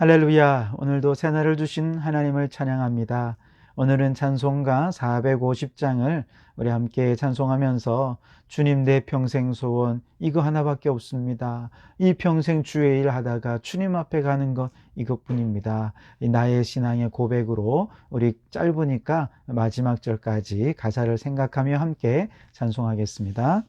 할렐루야. 오늘도 새날을 주신 하나님을 찬양합니다. 오늘은 찬송가 450장을 우리 함께 찬송하면서 주님 내 평생 소원 이거 하나밖에 없습니다. 이 평생 주의 일 하다가 주님 앞에 가는 것 이것뿐입니다. 나의 신앙의 고백으로 우리 짧으니까 마지막 절까지 가사를 생각하며 함께 찬송하겠습니다.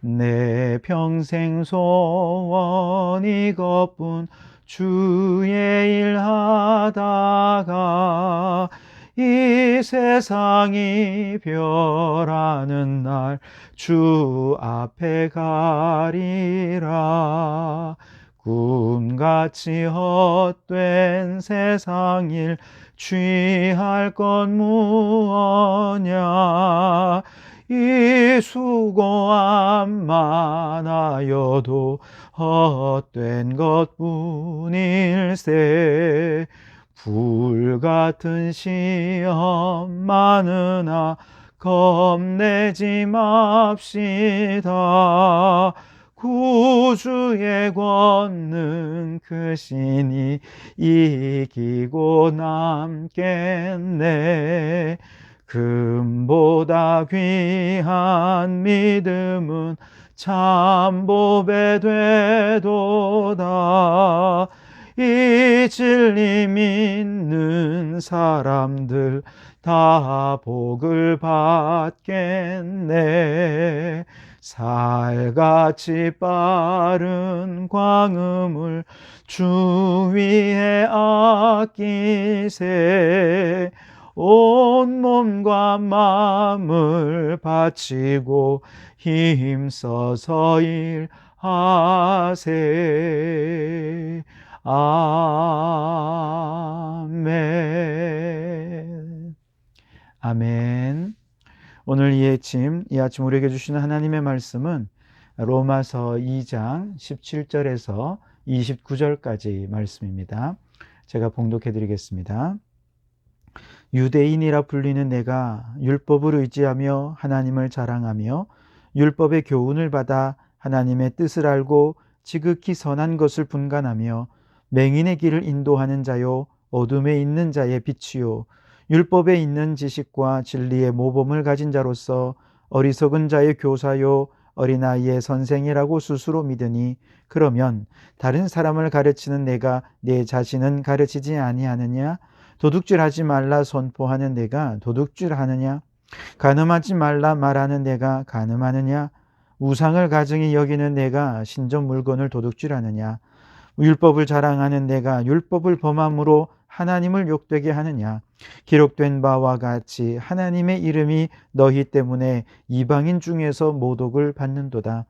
내 평생 소원 이것뿐 주의 일 하다가 이 세상이 별하는 날 주 앞에 가리라. 꿈같이 헛된 세상 일 취할 건 무엇냐. 이 수고함 많아여도 헛된 것뿐일세. 불같은 시험 많으나 겁내지 맙시다. 구주의 권능 크시니 이기고 남겠네. 금보다 귀한 믿음은 참보배 되도다. 이 진리 믿는 사람들 다 복을 받겠네. 살같이 빠른 광음을 주 위에 아끼세. 온 몸과 마음을 바치고 힘써서 일하세. 아멘. 아멘. 오늘 이 아침 우리에게 주시는 하나님의 말씀은 로마서 2장 17절에서 29절까지 말씀입니다. 제가 봉독해 드리겠습니다. 유대인이라 불리는 내가 율법을 의지하며 하나님을 자랑하며 율법의 교훈을 받아 하나님의 뜻을 알고 지극히 선한 것을 분간하며 맹인의 길을 인도하는 자요 어둠에 있는 자의 빛이요 율법에 있는 지식과 진리의 모범을 가진 자로서 어리석은 자의 교사요 어린아이의 선생이라고 스스로 믿으니 그러면 다른 사람을 가르치는 내가 내 자신은 가르치지 아니하느냐? 도둑질하지 말라 선포하는 내가 도둑질하느냐? 간음하지 말라 말하는 내가 간음하느냐? 우상을 가증히 여기는 내가 신전 물건을 도둑질하느냐? 율법을 자랑하는 내가 율법을 범함으로 하나님을 욕되게 하느냐? 기록된 바와 같이 하나님의 이름이 너희 때문에 이방인 중에서 모독을 받는도다.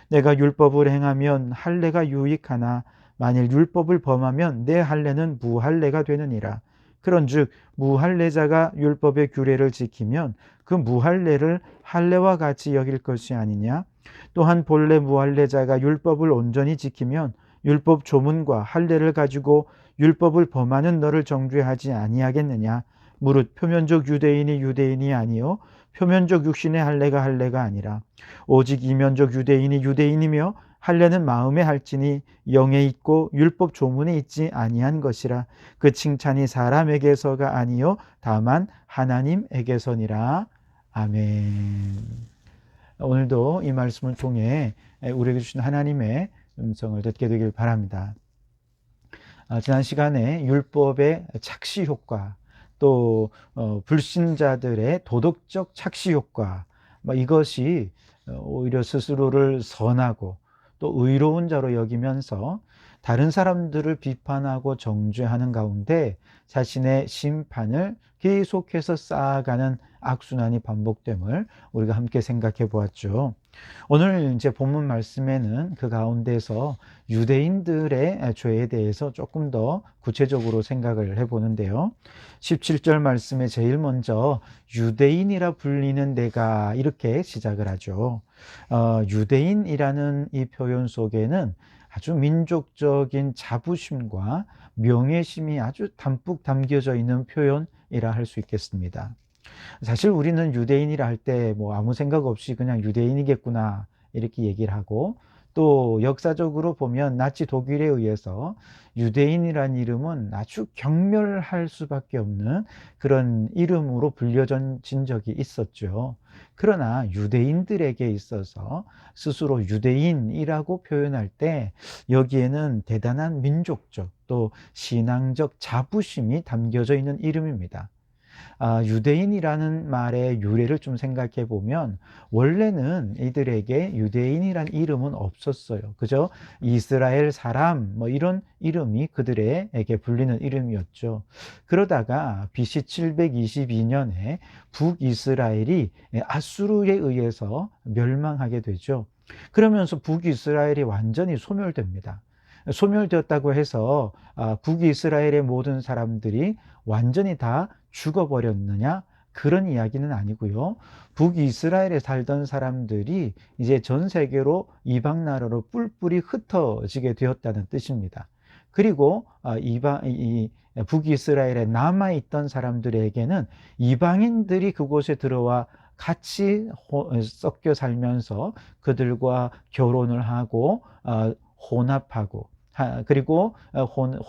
내가 율법을 행하면 할례가 유익하나 만일 율법을 범하면 내 할례는 무할례가 되느니라. 그런즉 무할례자가 율법의 규례를 지키면 그 무할례를 할례와 같이 여길 것이 아니냐? 또한 본래 무할례자가 율법을 온전히 지키면 율법 조문과 할례를 가지고 율법을 범하는 너를 정죄하지 아니하겠느냐? 무릇 표면적 유대인이 유대인이 아니요 표면적 육신의 할례가 할례가 아니라 오직 이면적 유대인이 유대인이며 할례는 마음에 할지니 영에 있고 율법 조문에 있지 아니한 것이라. 그 칭찬이 사람에게서가 아니요 다만 하나님에게서니라. 아멘. 오늘도 이 말씀을 통해 우리에게 주신 하나님의 음성을 듣게 되길 바랍니다. 지난 시간에 율법의 착시 효과, 또 불신자들의 도덕적 착시 효과, 이것이 오히려 스스로를 선하고 또 의로운 자로 여기면서 다른 사람들을 비판하고 정죄하는 가운데 자신의 심판을 계속해서 쌓아가는 악순환이 반복됨을 우리가 함께 생각해 보았죠. 오늘 이제 본문 말씀에는 그 가운데서 유대인들의 죄에 대해서 조금 더 구체적으로 생각을 해보는데요. 17절 말씀에 제일 먼저 유대인이라 불리는 내가 이렇게 시작을 하죠. 유대인이라는 이 표현 속에는 아주 민족적인 자부심과 명예심이 아주 담뿍 담겨져 있는 표현이라 할 수 있겠습니다. 사실 우리는 유대인이라 할 때 아무 생각 없이 그냥 유대인이겠구나 이렇게 얘기를 하고 또 역사적으로 보면 나치 독일에 의해서 유대인이란 이름은 아주 경멸할 수밖에 없는 그런 이름으로 불려진 적이 있었죠. 그러나 유대인들에게 있어서 스스로 유대인이라고 표현할 때 여기에는 대단한 민족적 또 신앙적 자부심이 담겨져 있는 이름입니다. 유대인이라는 말의 유래를 좀 생각해 보면 원래는 이들에게 유대인이란 이름은 없었어요. 그저 이스라엘 사람 뭐 이런 이름이 그들에게 불리는 이름이었죠. 그러다가 BC 722년에 북이스라엘이 아수르에 의해서 멸망하게 되죠. 그러면서 북이스라엘이 완전히 소멸됩니다. 소멸되었다고 해서 북이스라엘의 모든 사람들이 완전히 다 죽어버렸느냐? 그런 이야기는 아니고요. 북이스라엘에 살던 사람들이 이제 전 세계로 이방 나라로 뿔뿔이 흩어지게 되었다는 뜻입니다. 그리고 북이스라엘에 남아있던 사람들에게는 이방인들이 그곳에 들어와 같이 섞여 살면서 그들과 결혼을 하고 혼합하고 그리고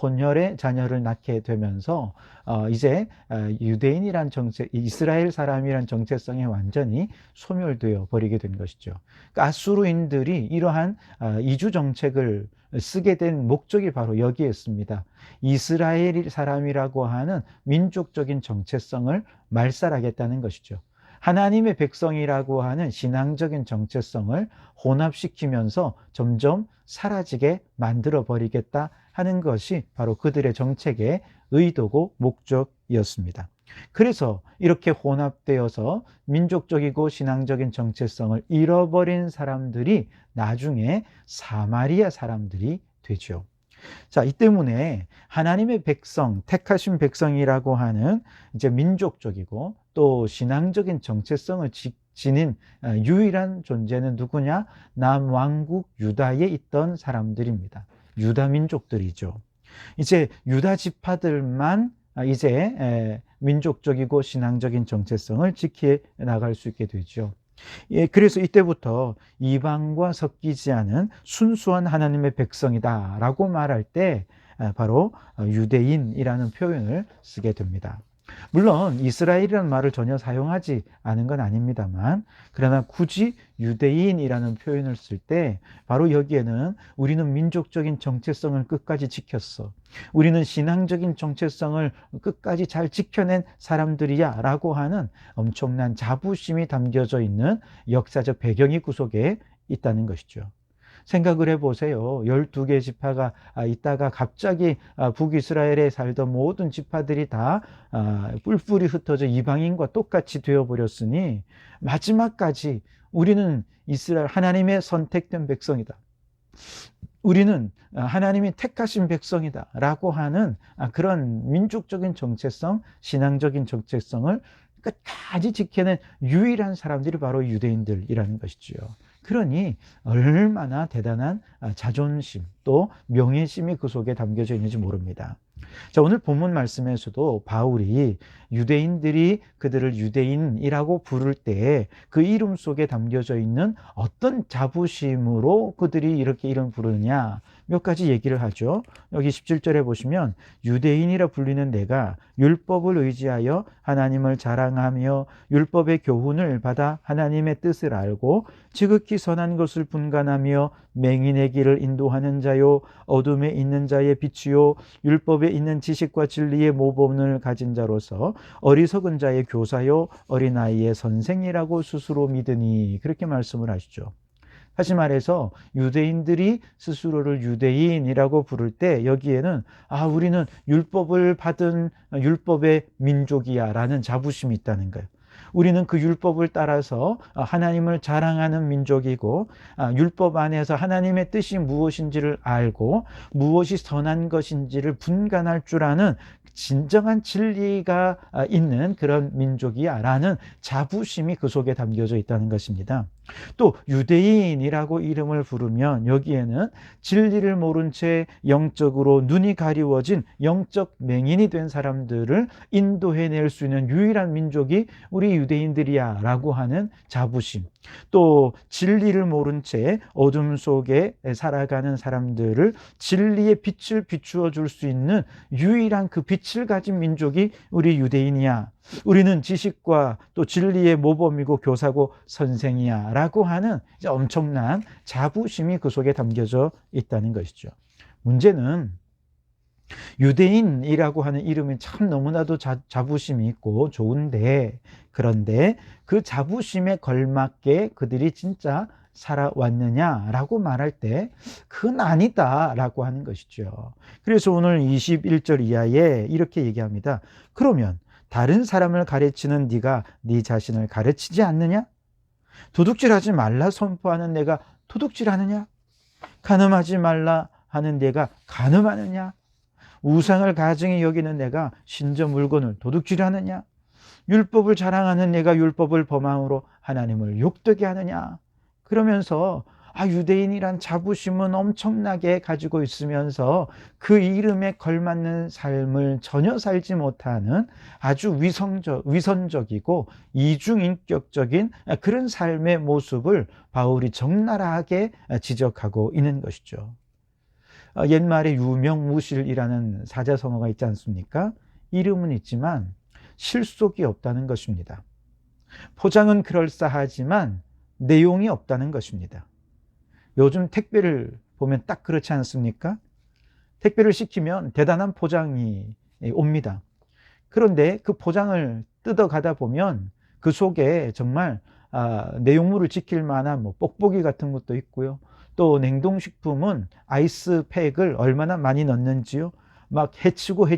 혼혈의 자녀를 낳게 되면서 이제 유대인이란 정체, 이스라엘 사람이란 정체성이 완전히 소멸되어 버리게 된 것이죠. 그러니까 아수르인들이 이러한 이주 정책을 쓰게 된 목적이 바로 여기에 있습니다. 이스라엘 사람이라고 하는 민족적인 정체성을 말살하겠다는 것이죠. 하나님의 백성이라고 하는 신앙적인 정체성을 혼합시키면서 점점 사라지게 만들어 버리겠다 하는 것이 바로 그들의 정책의 의도고 목적이었습니다. 그래서 이렇게 혼합되어서 민족적이고 신앙적인 정체성을 잃어버린 사람들이 나중에 사마리아 사람들이 되죠. 자, 이 때문에 하나님의 백성, 택하신 백성이라고 하는 이제 민족적이고 또 신앙적인 정체성을 지닌 유일한 존재는 누구냐? 남왕국 유다에 있던 사람들입니다. 유다 민족들이죠. 이제 유다 지파들만 이제 민족적이고 신앙적인 정체성을 지켜 나갈 수 있게 되죠. 그래서 이때부터 이방과 섞이지 않은 순수한 하나님의 백성이다라고 말할 때 바로 유대인이라는 표현을 쓰게 됩니다. 물론 이스라엘이라는 말을 전혀 사용하지 않은 건 아닙니다만, 그러나 굳이 유대인이라는 표현을 쓸 때 바로 여기에는 우리는 민족적인 정체성을 끝까지 지켰어, 우리는 신앙적인 정체성을 끝까지 잘 지켜낸 사람들이야 라고 하는 엄청난 자부심이 담겨져 있는 역사적 배경이 그 속에 있다는 것이죠. 생각을 해보세요. 12개 지파가 있다가 갑자기 북이스라엘에 살던 모든 지파들이 다 뿔뿔이 흩어져 이방인과 똑같이 되어버렸으니 마지막까지 우리는 이스라엘 하나님의 선택된 백성이다, 우리는 하나님이 택하신 백성이다 라고 하는 그런 민족적인 정체성, 신앙적인 정체성을 끝까지 지켜낸 유일한 사람들이 바로 유대인들이라는 것이죠. 그러니 얼마나 대단한 자존심 또 명예심이 그 속에 담겨져 있는지 모릅니다. 자, 오늘 본문 말씀에서도 바울이 유대인들이 그들을 유대인이라고 부를 때 그 이름 속에 담겨져 있는 어떤 자부심으로 그들이 이렇게 이름 부르느냐 몇 가지 얘기를 하죠. 여기 17절에 보시면 유대인이라 불리는 내가 율법을 의지하여 하나님을 자랑하며 율법의 교훈을 받아 하나님의 뜻을 알고 지극히 선한 것을 분간하며 맹인의 길을 인도하는 자요 어둠에 있는 자의 빛이요 율법에 있는 지식과 진리의 모범을 가진 자로서 어리석은 자의 교사요 어린아이의 선생이라고 스스로 믿으니, 그렇게 말씀을 하시죠. 다시 말해서 유대인들이 스스로를 유대인이라고 부를 때 여기에는 우리는 율법을 받은 율법의 민족이야 라는 자부심이 있다는 거예요. 우리는 그 율법을 따라서 하나님을 자랑하는 민족이고 율법 안에서 하나님의 뜻이 무엇인지를 알고 무엇이 선한 것인지를 분간할 줄 아는 진정한 진리가 있는 그런 민족이야 라는 자부심이 그 속에 담겨져 있다는 것입니다. 또 유대인이라고 이름을 부르면 여기에는 진리를 모른 채 영적으로 눈이 가리워진 영적 맹인이 된 사람들을 인도해낼 수 있는 유일한 민족이 우리 유대인들이야 라고 하는 자부심, 또 진리를 모른 채 어둠 속에 살아가는 사람들을 진리의 빛을 비추어 줄 수 있는 유일한 그 빛을 가진 민족이 우리 유대인이야. 우리는 지식과 또 진리의 모범이고 교사고 선생이야 라고 하는 이제 엄청난 자부심이 그 속에 담겨져 있다는 것이죠. 문제는 유대인이라고 하는 이름이 참 너무나도 자부심이 있고 좋은데, 그런데 그 자부심에 걸맞게 그들이 진짜 살아왔느냐라고 말할 때 그건 아니다라고 하는 것이죠. 그래서 오늘 21절 이하에 이렇게 얘기합니다. 그러면 다른 사람을 가르치는 네가 네 자신을 가르치지 않느냐? 도둑질하지 말라 선포하는 내가 도둑질하느냐? 간음하지 말라 하는 내가 간음하느냐? 우상을 가증히 여기는 내가 신저 물건을 도둑질하느냐? 율법을 자랑하는 내가 율법을 범함으로 하나님을 욕되게 하느냐? 그러면서 유대인이란 자부심은 엄청나게 가지고 있으면서 그 이름에 걸맞는 삶을 전혀 살지 못하는 아주 위선적이고 이중인격적인 그런 삶의 모습을 바울이 적나라하게 지적하고 있는 것이죠. 옛말에 유명무실이라는 사자성어가 있지 않습니까? 이름은 있지만 실속이 없다는 것입니다. 포장은 그럴싸하지만 내용이 없다는 것입니다. 요즘 택배를 보면 딱 그렇지 않습니까? 택배를 시키면 대단한 포장이 옵니다. 그런데 그 포장을 뜯어가다 보면 그 속에 정말 내용물을 지킬 만한 뽁뽁이 같은 것도 있고요. 또 냉동식품은 아이스팩을 얼마나 많이 넣는지요. 막 해치고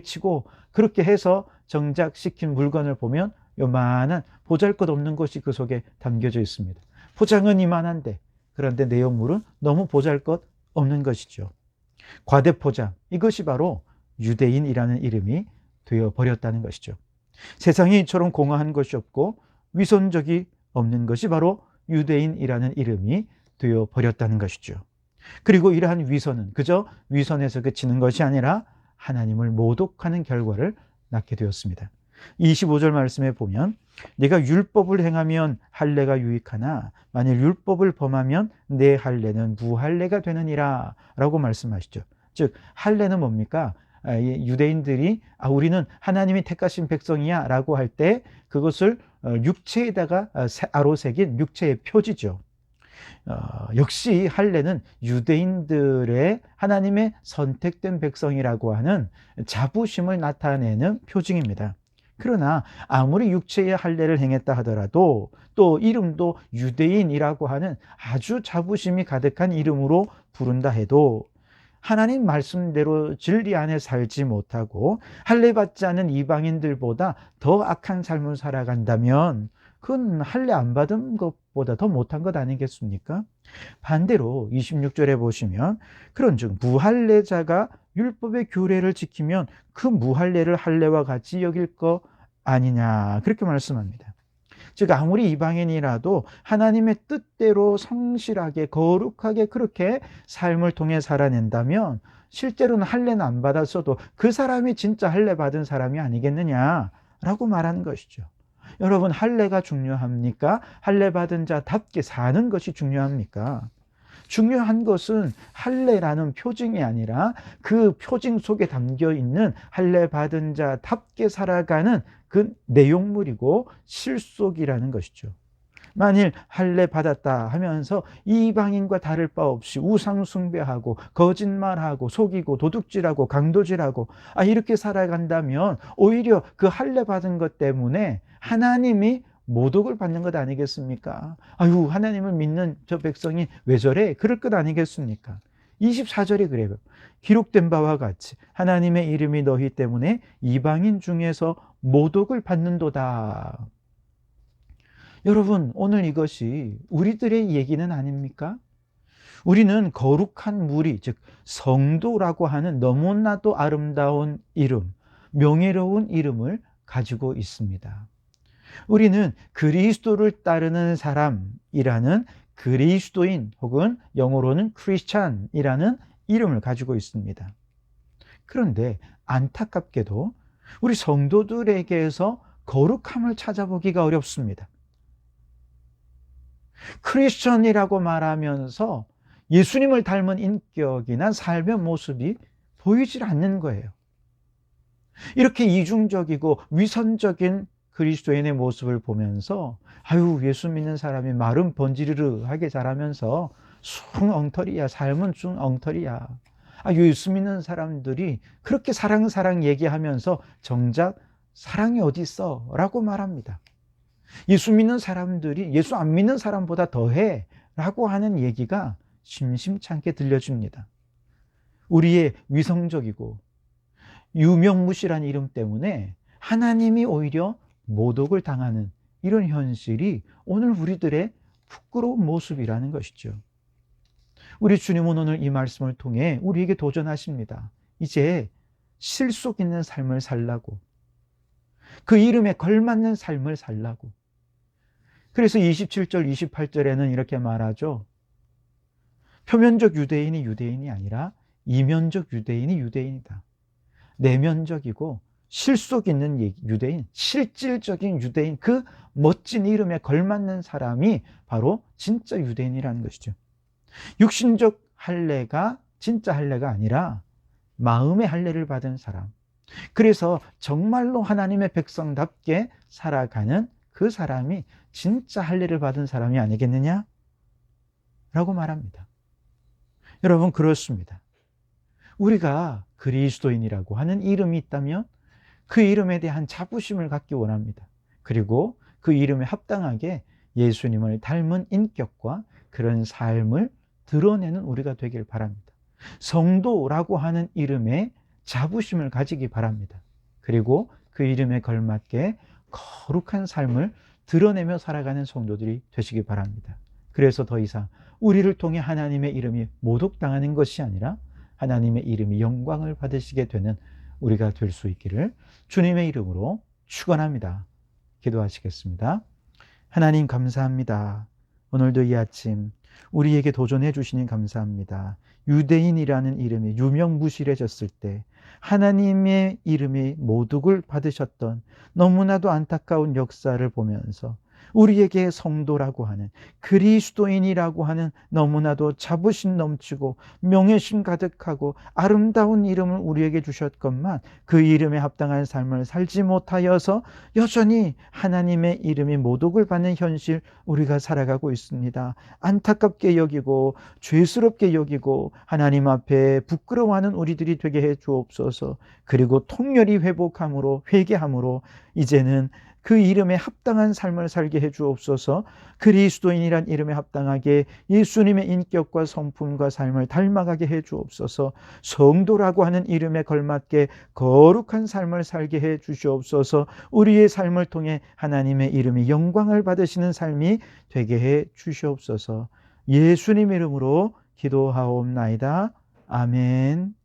그렇게 해서 정작 시킨 물건을 보면 요만한 보잘것없는 것이 그 속에 담겨져 있습니다. 포장은 이만한데 그런데 내용물은 너무 보잘것없는 것이죠. 과대포장, 이것이 바로 유대인이라는 이름이 되어버렸다는 것이죠. 세상에 이처럼 공허한 것이 없고 위선적이 없는 것이 바로 유대인이라는 이름이 되어버렸다는 것이죠. 그리고 이러한 위선은 그저 위선에서 그치는 것이 아니라 하나님을 모독하는 결과를 낳게 되었습니다. 25절 말씀에 보면 네가 율법을 행하면 할례가 유익하나 만일 율법을 범하면 내 할례는 무할례가 되느니라 라고 말씀하시죠. 즉 할례는 뭡니까? 유대인들이 우리는 하나님이 택하신 백성이야 라고 할 때 그것을 육체에다가 아로새긴 육체의 표지죠. 역시 할례는 유대인들의 하나님의 선택된 백성이라고 하는 자부심을 나타내는 표징입니다. 그러나 아무리 육체의 할례를 행했다 하더라도 또 이름도 유대인이라고 하는 아주 자부심이 가득한 이름으로 부른다 해도 하나님 말씀대로 진리 안에 살지 못하고 할례 받지 않은 이방인들보다 더 악한 삶을 살아간다면 그건 할례 안 받은 것보다 더 못한 것 아니겠습니까? 반대로 26절에 보시면 그런즉 무할례자가 율법의 규례를 지키면 그 무할례를 할례와 같이 여길 거 아니냐 그렇게 말씀합니다. 즉 아무리 이방인이라도 하나님의 뜻대로 성실하게 거룩하게 그렇게 삶을 통해 살아낸다면 실제로는 할례는 안 받았어도 그 사람이 진짜 할례 받은 사람이 아니겠느냐라고 말하는 것이죠. 여러분 할례가 중요합니까? 할례 받은 자답게 사는 것이 중요합니까? 중요한 것은 할례라는 표징이 아니라 그 표징 속에 담겨 있는 할례 받은 자답게 살아가는 그 내용물이고 실속이라는 것이죠. 만일 할례 받았다 하면서 이방인과 다를 바 없이 우상 숭배하고 거짓말하고 속이고 도둑질하고 강도질하고 이렇게 살아간다면 오히려 그 할례 받은 것 때문에 하나님이 모독을 받는 것 아니겠습니까? 하나님을 믿는 저 백성이 왜 저래? 그럴 것 아니겠습니까? 24절이 그래요. 기록된 바와 같이 하나님의 이름이 너희 때문에 이방인 중에서 모독을 받는도다. 여러분 오늘 이것이 우리들의 얘기는 아닙니까? 우리는 거룩한 무리, 즉 성도라고 하는 너무나도 아름다운 이름, 명예로운 이름을 가지고 있습니다. 우리는 그리스도를 따르는 사람이라는 그리스도인 혹은 영어로는 크리스찬이라는 이름을 가지고 있습니다. 그런데 안타깝게도 우리 성도들에게서 거룩함을 찾아보기가 어렵습니다. 크리스천이라고 말하면서 예수님을 닮은 인격이나 삶의 모습이 보이질 않는 거예요. 이렇게 이중적이고 위선적인 그리스도인의 모습을 보면서 아유, 예수 믿는 사람이 말은 번지르르하게 자라면서 숭 엉터리야, 삶은 숭 엉터리야. 아, 예수 믿는 사람들이 그렇게 사랑 얘기하면서 정작 사랑이 어디 있어? 라고 말합니다. 예수 믿는 사람들이 예수 안 믿는 사람보다 더해 라고 하는 얘기가 심심찮게 들려줍니다. 우리의 위성적이고 유명무실한 이름 때문에 하나님이 오히려 모독을 당하는 이런 현실이 오늘 우리들의 부끄러운 모습이라는 것이죠. 우리 주님은 오늘 이 말씀을 통해 우리에게 도전하십니다. 이제 실속 있는 삶을 살라고, 그 이름에 걸맞는 삶을 살라고. 그래서 27절, 28절에는 이렇게 말하죠. 표면적 유대인이 유대인이 아니라 이면적 유대인이 유대인이다. 내면적이고 실속 있는 유대인, 실질적인 유대인, 그 멋진 이름에 걸맞는 사람이 바로 진짜 유대인이라는 것이죠. 육신적 할례가 진짜 할례가 아니라 마음의 할례를 받은 사람, 그래서 정말로 하나님의 백성답게 살아가는 그 사람이 진짜 할례를 받은 사람이 아니겠느냐? 라고 말합니다. 여러분, 그렇습니다. 우리가 그리스도인이라고 하는 이름이 있다면 그 이름에 대한 자부심을 갖기 원합니다. 그리고 그 이름에 합당하게 예수님을 닮은 인격과 그런 삶을 드러내는 우리가 되길 바랍니다. 성도라고 하는 이름에 자부심을 가지기 바랍니다. 그리고 그 이름에 걸맞게 거룩한 삶을 드러내며 살아가는 성도들이 되시기 바랍니다. 그래서 더 이상 우리를 통해 하나님의 이름이 모독당하는 것이 아니라 하나님의 이름이 영광을 받으시게 되는 우리가 될 수 있기를 주님의 이름으로 축원합니다. 기도하시겠습니다. 하나님, 감사합니다. 오늘도 이 아침 우리에게 도전해 주시니 감사합니다. 유대인이라는 이름이 유명무실해졌을 때 하나님의 이름이 모독을 받으셨던 너무나도 안타까운 역사를 보면서 우리에게 성도라고 하는, 그리스도인이라고 하는 너무나도 자부심 넘치고 명예심 가득하고 아름다운 이름을 우리에게 주셨건만 그 이름에 합당한 삶을 살지 못하여서 여전히 하나님의 이름이 모독을 받는 현실 우리가 살아가고 있습니다. 안타깝게 여기고 죄스럽게 여기고 하나님 앞에 부끄러워하는 우리들이 되게 해 주옵소서. 그리고 통렬히 회복함으로, 회개함으로 이제는 그 이름에 합당한 삶을 살게 해 주옵소서. 그리스도인이란 이름에 합당하게 예수님의 인격과 성품과 삶을 닮아가게 해 주옵소서. 성도라고 하는 이름에 걸맞게 거룩한 삶을 살게 해 주시옵소서. 우리의 삶을 통해 하나님의 이름이 영광을 받으시는 삶이 되게 해 주시옵소서. 예수님 이름으로 기도하옵나이다. 아멘.